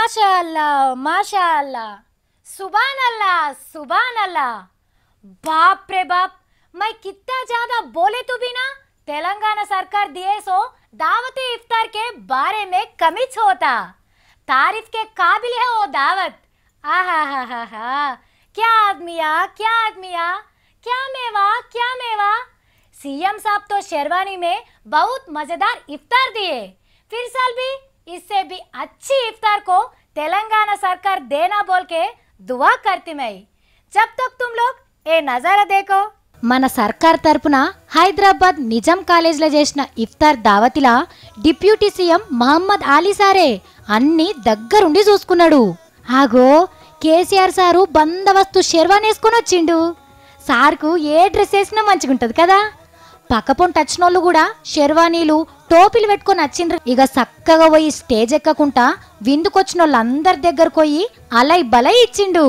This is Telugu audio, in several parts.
माशाअल्लाह माशाअल्लाह, सुभान अल्लाह सुभान अल्लाह। बाप रे बाप, मैं कितना ज्यादा बोले तो भी ना तेलंगाना सरकार दिए सो दावत इफ्तार के बारे में कमिच होता। तारीफ के काबिल है वो दावत। आहा हा हा हा, क्या आदमिया क्या आदमिया, क्या मेवा क्या मेवा। सीएम साहब तो शेरवानी में बहुत मजेदार इफ्तार दिए। फिर साल भी इससे भी अच्छी इफ्तार को तेलंगाना सरकार देना बोल के दुआ करती मैं। जब तक तुम लोग ए नजारा देखो। మన సర్కార్ తరపున హైదరాబాద్ నిజాం కాలేజ్లో చేసిన ఇఫ్తార్ దావతిలా డిప్యూటీ సీఎం మహమ్మద్ అలీ సారే అన్ని దగ్గరుండి చూసుకున్నాడు. ఆగో కేసీఆర్ సారు బందవస్తు షెర్వాన్ వేసుకొని వచ్చిండు. సార్కు ఏ డ్రెస్ వేసినా మంచిగుంటది కదా. పక్కపొంటి వచ్చినోళ్ళు కూడా షెర్వానీలు టోపీలు పెట్టుకొని వచ్చిండ్రు. ఇక చక్కగా పోయి స్టేజ్ ఎక్కకుండా విందుకొచ్చిన వాళ్ళందరి దగ్గరకు పోయి అలై బలై ఇచ్చిండు.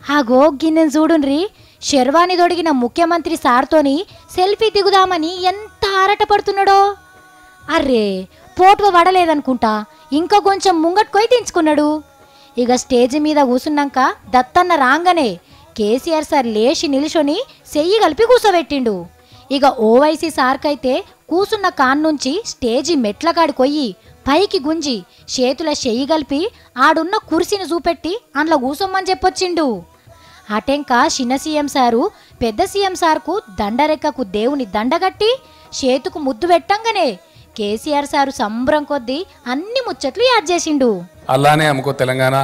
ఆగో గిన్నెను చూడుండ్రి, షెర్వాని దొడిగిన ముఖ్యమంత్రి సార్తోని సెల్ఫీ దిగుదామని ఎంత ఆరాటపడుతున్నాడో. అర్రే పోటువ పడలేదనుకుంటా, ఇంకా కొంచెం ముంగట్టుకోయి దించుకున్నాడు. ఇక స్టేజ్ మీద కూసున్నాక దత్తన్న రాగానే కేసీఆర్ సార్ లేచి నిలుచొని చెయ్యి కలిపి కూసోబెట్టిండు. ఇక ఓవైసీ సార్కైతే కూసున్న కాన్ నుంచి స్టేజి మెట్ల కాడికొయ్యి పైకి గుంజి చేతుల చెయ్యి కలిపి ఆడున్న కుర్చీని చూపెట్టి అందులో కూసోమ్మని చెప్పొచ్చిండు. అటెంక చిన్న సీఎం సారు పెద్ద సీఎం సార్కు దండరెక్కకు దేవుని దండగట్టి చేతుకు ముద్దు పెట్టంగానే కేసీఆర్ సారు సంబరం కొద్దీ అన్ని ముచ్చట్లు యాద్ చేసిండు. अल्लाह ने हमको तेलंगाना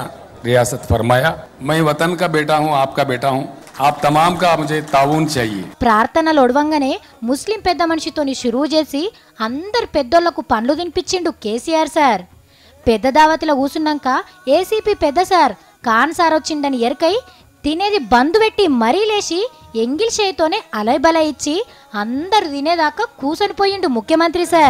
रियासत फरमाया। मैं वतन का बेटा हूँ, आपका बेटा हूँ, आप तमाम का मुझे ताउन चाहिए। ప్రార్థనలు ఒడవంగానే ముస్లిం పెద్ద మనిషితోని షురువు చేసి అందరు పెద్దోళ్లకు పండ్లు తినిపించిండు కేసీఆర్ సార్. పెద్ద దావతిలో కూసున్నాక ఏసీపీ పెద్ద సార్ ఖాన్ సార్ వచ్చిండని ఎరకై తినేది బందు పెట్టి మరీ లేచి ఎంగిల్ చేయితోనే అలైబలై ఇచ్చి అందరు తినేదాకా కూసొని పోయిండు ముఖ్యమంత్రి సార్.